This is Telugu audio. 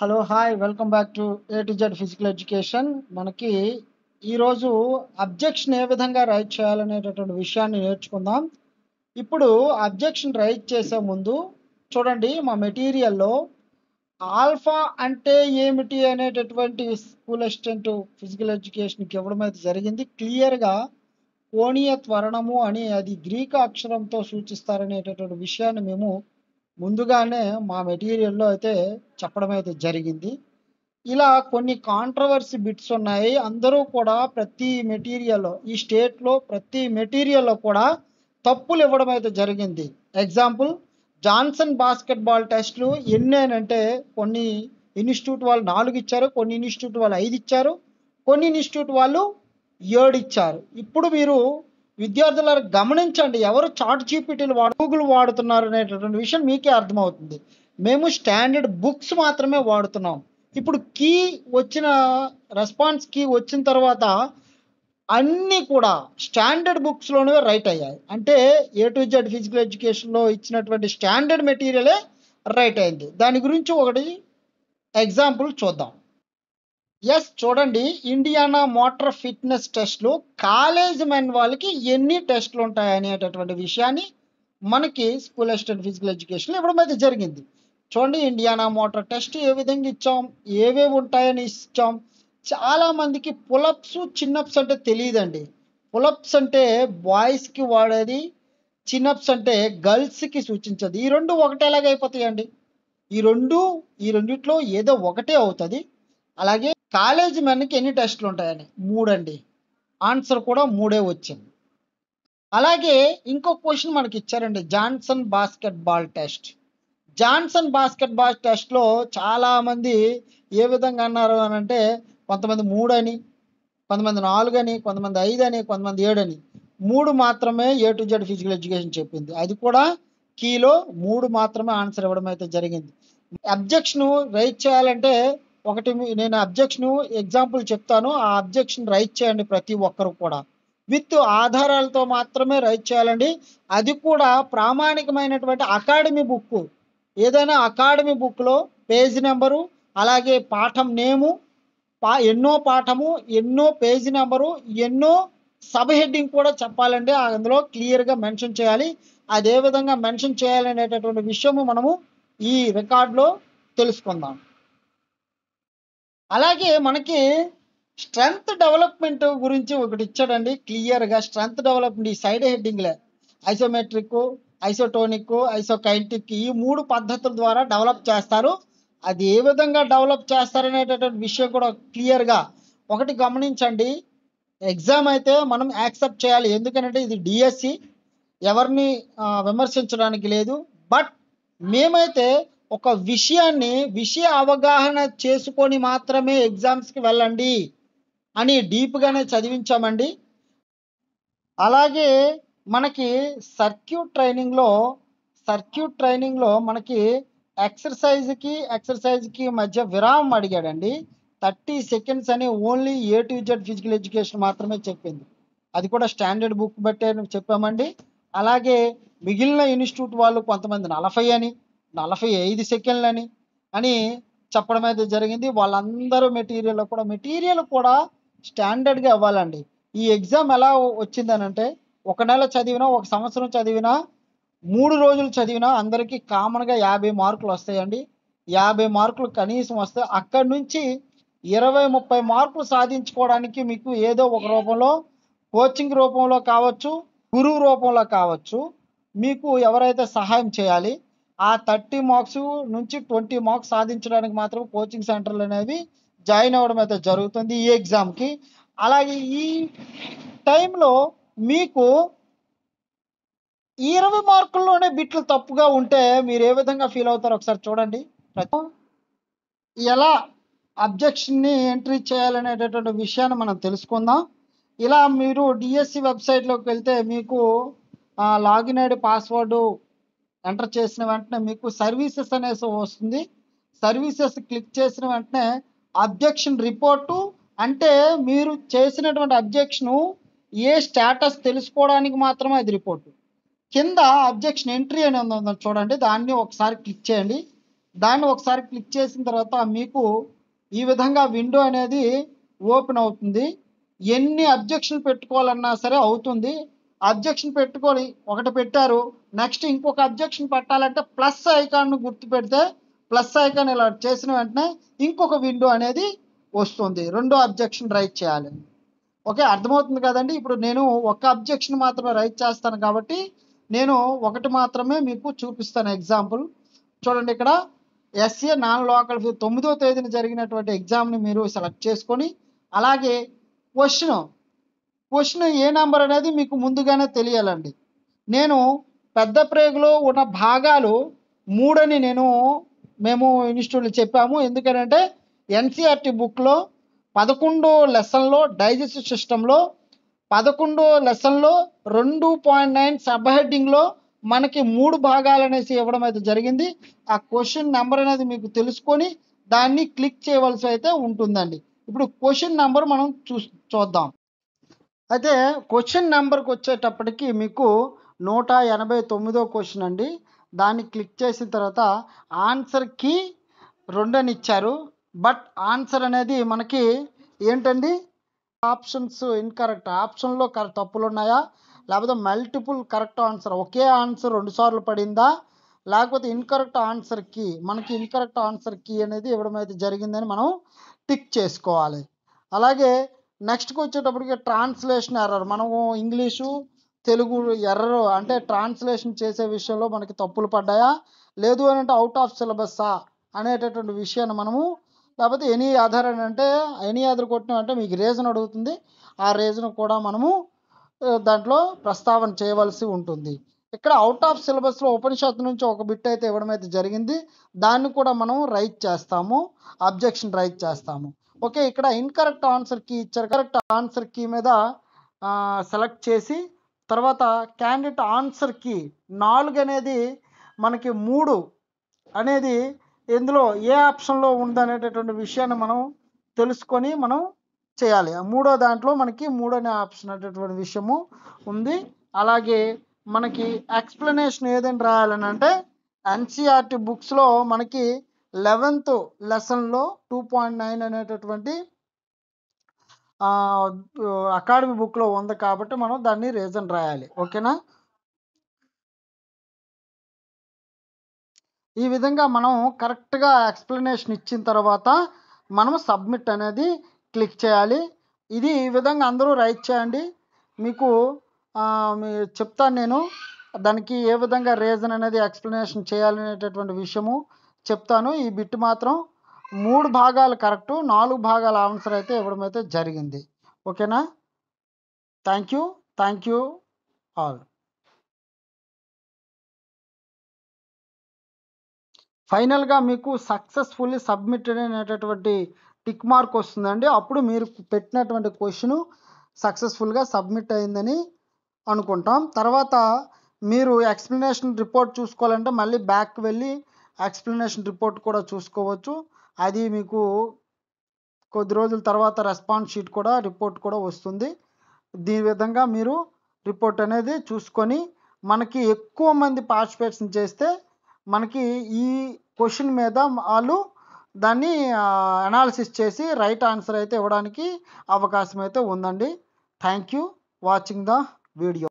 Hello hi welcome back to A to Z physical education. మనకి ఈరోజు అబ్జెక్షన్ ఏ విధంగా రైట్ చేయాలనేటటువంటి విషయాన్ని నేర్చుకుందాం. ఇప్పుడు అబ్జెక్షన్ రైట్ చేసే ముందు చూడండి, మా మెటీరియల్లో ఆల్ఫా అంటే ఏమిటి అనేటటువంటి స్కూల్ అసిస్టెంట్ ఫిజికల్ ఎడ్యుకేషన్కి ఇవ్వడం అయితే జరిగింది. క్లియర్గా కోణీయ త్వరణము అని అది గ్రీక్ అక్షరంతో సూచిస్తారనేటటువంటి విషయాన్ని మేము ముందుగానే మా మెటీరియల్లో అయితే చెప్పడం అయితే జరిగింది. ఇలా కొన్ని కాంట్రవర్సీ బిట్స్ ఉన్నాయి. అందరూ కూడా ప్రతి మెటీరియల్లో ఈ స్టేట్లో ప్రతి మెటీరియల్లో కూడా తప్పులు ఇవ్వడం అయితే జరిగింది. ఎగ్జాంపుల్, జాన్సన్ బాస్కెట్బాల్ టెస్ట్లు ఎన్ని అని అంటే కొన్ని ఇన్స్టిట్యూట్ వాళ్ళు 4 ఇచ్చారు, కొన్ని ఇన్స్టిట్యూట్ వాళ్ళు 5 ఇచ్చారు, కొన్ని ఇన్స్టిట్యూట్ వాళ్ళు 7 ఇచ్చారు. ఇప్పుడు మీరు విద్యార్థులారా గమనించండి, ఎవరు చాట్ జీపీటీలు గూగుల్ వాడుతున్నారు అనేటటువంటి విషయం మీకే అర్థమవుతుంది. మేము స్టాండర్డ్ బుక్స్ మాత్రమే వాడుతున్నాం. ఇప్పుడు కీ వచ్చిన రెస్పాన్స్ కీ వచ్చిన తర్వాత అన్నీ కూడా స్టాండర్డ్ బుక్స్లోనే రైట్ అయ్యాయి. అంటే ఏ టు జెడ్ ఫిజికల్ ఎడ్యుకేషన్లో ఇచ్చినటువంటి స్టాండర్డ్ మెటీరియలే రైట్ అయింది. దాని గురించి ఒకటి ఎగ్జాంపుల్ చూద్దాం. ఎస్, చూడండి, ఇండియానా మోటార్ ఫిట్నెస్ టెస్ట్లు కాలేజ్ మెన్ వాళ్ళకి ఎన్ని టెస్ట్లు ఉంటాయి అనేటటువంటి విషయాన్ని మనకి స్కూల్ అసిస్టెంట్ ఫిజికల్ ఎడ్యుకేషన్లో ఇవ్వడం అయితే జరిగింది. చూడండి, ఇండియానా మోటార్ టెస్ట్ ఏ విధంగా ఇచ్చాం, ఏవేవి ఉంటాయని ఇచ్చాం. చాలామందికి పులప్స్ చిన్నప్స్ అంటే తెలియదండి. పులప్స్ అంటే బాయ్స్కి వాడేది, చిన్నప్స్ అంటే గర్ల్స్కి సూచించేది. ఈ రెండు ఒకటే ఎలాగైపోతాయండి? ఈ రెండిట్లో ఏదో ఒకటే అవుతుంది. అలాగే కాలేజ్ మెన్కి ఎన్ని టెస్టులు ఉంటాయని 3 అండి. ఆన్సర్ కూడా 3 వచ్చింది. అలాగే ఇంకో క్వశ్చన్ మనకి ఇచ్చారండి, Johnson basketball test. Johnson basketball టెస్ట్లో చాలామంది ఏ విధంగా అన్నారు అని అంటే, కొంతమంది 3 అని, కొంతమంది 4 అని, కొంతమంది 5 అని, కొంతమంది 7 అని. 3 మాత్రమే A to Z physical education చెప్పింది. అది కూడా కీలో 3 మాత్రమే ఆన్సర్ ఇవ్వడం అయితే జరిగింది. అబ్జెక్షన్ రైట్ చేయాలంటే నేను అబ్జెక్షన్ ఎగ్జాంపుల్ చెప్తాను, ఆ అబ్జెక్షన్ రైట్ చేయండి ప్రతి ఒక్కరు కూడా. విత్ ఆధారాలతో మాత్రమే రైట్ చేయాలండి. అది కూడా ప్రామాణికమైనటువంటి అకాడమీ బుక్, ఏదైనా అకాడమీ బుక్లో పేజ్ నెంబరు, అలాగే పాఠం నేము, ఎన్నో పాఠము, ఎన్నో పేజీ నెంబరు, ఎన్నో సబ్ హెడ్డింగ్ కూడా చెప్పాలండి. అందులో క్లియర్గా మెన్షన్ చేయాలి. అదే విధంగా మెన్షన్ చేయాలనేటటువంటి విషయము మనము ఈ రికార్డులో తెలుసుకుందాం. అలాగే మనకి స్ట్రెంగ్త్ డెవలప్మెంట్ గురించి ఒకటి ఇచ్చాడండి క్లియర్గా. స్ట్రెంగ్త్ డెవలప్మెంట్ ఈ సైడ్ హెడ్డింగ్లే ఐసోమెట్రిక్, ఐసోటోనిక్, ఐసోకైనటిక్, ఈ 3 పద్ధతుల ద్వారా డెవలప్ చేస్తారు. అది ఏ విధంగా డెవలప్ చేస్తారనేటటువంటి విషయం కూడా క్లియర్గా ఒకటి గమనించండి. ఎగ్జామ్ అయితే మనం యాక్సెప్ట్ చేయాలి, ఎందుకంటే ఇది డిఎస్సి, ఎవరిని విమర్శించడానికి లేదు. బట్ మేమైతే ఒక విషయ అవగాహన చేసుకొని మాత్రమే ఎగ్జామ్స్కి వెళ్ళండి అని డీప్గానే చదివించామండి. అలాగే మనకి సర్క్యూట్ ట్రైనింగ్లో మనకి ఎక్సర్సైజ్కి మధ్య విరామం అడిగాడండి. 30 సెకండ్స్ అని only A to Z physical education మాత్రమే చెప్పింది. అది కూడా స్టాండర్డ్ బుక్ బట్టే చెప్పామండి. అలాగే మిగిలిన ఇన్స్టిట్యూట్ వాళ్ళు కొంతమంది 40 అని, 45 సెకండ్లని అని చెప్పడం అయితే జరిగింది. వాళ్ళందరూ మెటీరియల్ కూడా స్టాండర్డ్గా ఇవ్వాలండి. ఈ ఎగ్జామ్ ఎలా వచ్చిందనంటే, ఒక నెల చదివినా, ఒక సంవత్సరం చదివినా, 3 రోజులు చదివినా అందరికీ కామన్గా 50 మార్కులు వస్తాయండి. 50 మార్కులు కనీసం వస్తాయి. అక్కడి నుంచి 20-30 మార్కులు సాధించుకోవడానికి మీకు ఏదో ఒక రూపంలో, కోచింగ్ రూపంలో కావచ్చు, గురువు రూపంలో కావచ్చు, మీకు ఎవరైతే సహాయం చేయాలి. ఆ 30 మార్క్స్ నుంచి 20 మార్క్స్ సాధించడానికి మాత్రం కోచింగ్ సెంటర్లు అనేవి జాయిన్ అవ్వడం అయితే జరుగుతుంది ఈ ఎగ్జామ్కి. అలాగే ఈ టైంలో మీకు 20 మార్కుల్లోనే బిట్లు తప్పుగా ఉంటే మీరు ఏ విధంగా ఫీల్ అవుతారో ఒకసారి చూడండి. ఎలా అబ్జెక్షన్ని ఎంట్రీ చేయాలనేటటువంటి విషయాన్ని మనం తెలుసుకుందాం. ఇలా మీరు డిఎస్సి వెబ్సైట్లోకి వెళ్తే మీకు లాగిన్ ఐడి పాస్వర్డ్ ఎంటర్ చేసిన వెంటనే మీకు సర్వీసెస్ అనేసి వస్తుంది. సర్వీసెస్ క్లిక్ చేసిన వెంటనే అబ్జెక్షన్ రిపోర్టు, అంటే మీరు చేసినటువంటి అబ్జెక్షను ఏ స్టేటస్ తెలుసుకోవడానికి మాత్రమే అది రిపోర్టు. కింద అబ్జెక్షన్ ఎంట్రీ అని ఉందో చూడండి, దాన్ని ఒకసారి క్లిక్ చేయండి. దాన్ని ఒకసారి క్లిక్ చేసిన తర్వాత మీకు ఈ విధంగా విండో అనేది ఓపెన్ అవుతుంది. ఎన్ని అబ్జెక్షన్ పెట్టుకోవాలన్నా సరే అవుతుంది. అబ్జెక్షన్ పెట్టుకొని ఒకటి పెట్టారు, నెక్స్ట్ ఇంకొక అబ్జెక్షన్ పెట్టాలంటే ప్లస్ ఐకాన్ను గుర్తుపెడితే ప్లస్ ఐకాన్ ఇలా చేసిన వెంటనే ఇంకొక విండో అనేది వస్తుంది. రెండో అబ్జెక్షన్ రైట్ చేయాలి. ఓకే, అర్థమవుతుంది కదండి. ఇప్పుడు నేను ఒక అబ్జెక్షన్ మాత్రమే రైట్ చేస్తాను కాబట్టి నేను ఒకటి మాత్రమే మీకు చూపిస్తాను. ఎగ్జాంపుల్ చూడండి, ఇక్కడ ఎస్ఏ నాన్ లోకల్ 9వ తేదీన జరిగినటువంటి ఎగ్జామ్ని మీరు సెలెక్ట్ చేసుకొని, అలాగే క్వశ్చన్ ఏ నెంబర్ అనేది మీకు ముందుగానే తెలియాలండి. నేను పెద్ద ప్రేగులో ఉన్న భాగాలు 3 అని మేము ఇన్స్టిట్యూట్లో చెప్పాము. ఎందుకంటే ఎన్సీఆర్టీ బుక్లో 11 లెసన్లో డైజెస్టివ్ సిస్టంలో 11 లెసన్లో 2.9 సబ్ హెడ్డింగ్లో మనకి 3 భాగాలు అనేసి ఇవ్వడం అయితే జరిగింది. ఆ క్వశ్చన్ నెంబర్ అనేది మీకు తెలుసుకొని దాన్ని క్లిక్ చేయవలసి అయితే ఉంటుందండి. ఇప్పుడు క్వశ్చన్ నెంబర్ మనం చూద్దాం. అయితే క్వశ్చన్ నెంబర్కి వచ్చేటప్పటికి మీకు 189వ క్వశ్చన్ అండి. దాన్ని క్లిక్ చేసిన తర్వాత ఆన్సర్ కీ 2 అని ఇచ్చారు. బట్ ఆన్సర్ అనేది మనకి ఏంటండి, ఆప్షన్స్ ఇన్కరెక్ట్, ఆప్షన్లో తప్పులు ఉన్నాయా, లేకపోతే మల్టిపుల్ కరెక్ట్ ఆన్సర్, ఒకే ఆన్సర్ 2 సార్లు పడిందా, లేకపోతే ఇన్కరెక్ట్ ఆన్సర్ కీ, మనకి ఇన్కరెక్ట్ ఆన్సర్ కీ అనేది ఇవ్వడం అయితే జరిగిందని మనం టిక్ చేసుకోవాలి. అలాగే నెక్స్ట్కి వచ్చేటప్పటికి ట్రాన్స్లేషన్ ఎర్రర్, మనము ఇంగ్లీషు తెలుగు ఎర్రర్ అంటే ట్రాన్స్లేషన్ చేసే విషయంలో మనకి తప్పులు పడ్డాయా, లేదు అని అంటే అవుట్ ఆఫ్ సిలబస్సా అనేటటువంటి విషయాన్ని మనము, లేకపోతే ఎనీ అదర్ అని అంటే ఎనీ అదర్ కొట్టినామంటే మీకు రీజన్ అడుగుతుంది. ఆ రీజన్ కూడా మనము దాంట్లో ప్రస్తావన చేయవలసి ఉంటుంది. ఇక్కడ అవుట్ ఆఫ్ సిలబస్లో ఉపనిషత్తు నుంచి ఒక బిట్ అయితే ఇవ్వడం అయితే జరిగింది. దాన్ని కూడా మనం రైట్ చేస్తాము, అబ్జెక్షన్ రైట్ చేస్తాము. ఓకే, ఇక్కడ ఇన్కరెక్ట్ ఆన్సర్ కీ ఇచ్చారు. కరెక్ట్ ఆన్సర్ కీ మీద సెలెక్ట్ చేసి తర్వాత క్యాండిడేట్ ఆన్సర్ కీ 4 అనేది మనకి 3 అనేది ఇందులో ఏ ఆప్షన్లో ఉందనేటటువంటి విషయాన్ని మనం తెలుసుకొని మనం చేయాలి. మూడో దాంట్లో మనకి 3 అనే ఆప్షన్ అనేటటువంటి విషయము ఉంది. అలాగే మనకి ఎక్స్ప్లెనేషన్ ఏదైనా రాయాలని అంటే ఎన్సీఆర్టీ బుక్స్లో మనకి 11th లెసన్లో 2.9 అనేటటువంటి అకాడమీ బుక్లో ఉంది కాబట్టి మనం దాన్ని రీజన్ రాయాలి. ఓకేనా, ఈ విధంగా మనం కరెక్ట్గా ఎక్స్ప్లెనేషన్ ఇచ్చిన తర్వాత మనం సబ్మిట్ అనేది క్లిక్ చేయాలి. ఇది ఈ విధంగా అందరూ రైట్ చేయండి. మీకు చెప్తాను నేను దానికి ఏ విధంగా రీజన్ అనేది ఎక్స్ప్లెనేషన్ చేయాలనేటటువంటి విషయము చెప్తాను. ఈ బిట్ మాత్రం 3 భాగాలు కరెక్టు, 4 భాగాల ఆన్సర్ అయితే ఇవ్వడం అయితే జరిగింది. ఓకేనా, థ్యాంక్ యూ ఆల్. ఫైనల్గా మీకు సక్సెస్ఫుల్లీ సబ్మిటెడ్ అనేటటువంటి టిక్ మార్క్ వస్తుందండి. అప్పుడు మీరు పెట్టినటువంటి క్వశ్చన్ సక్సెస్ఫుల్గా సబ్మిట్ అయిందని అనుకుంటాం. తర్వాత మీరు ఎక్స్ప్లెనేషన్ రిపోర్ట్ చూసుకోవాలంటే మళ్ళీ బ్యాక్ వెళ్ళి ఎక్స్ప్లెనేషన్ రిపోర్ట్ కూడా చూసుకోవచ్చు. అది మీకు కొద్ది రోజుల తర్వాత రెస్పాన్స్ షీట్ కూడా రిపోర్ట్ కూడా వస్తుంది. దీని విధంగా మీరు రిపోర్ట్ అనేది చూసుకొని, మనకి ఎక్కువ మంది పార్టిసిపేషన్ చేస్తే మనకి ఈ క్వశ్చన్ మీద వాళ్ళు దాన్ని అనాలిసిస్ చేసి రైట్ ఆన్సర్ అయితే ఇవ్వడానికి అవకాశం అయితే ఉందండి. Thank you watching the video.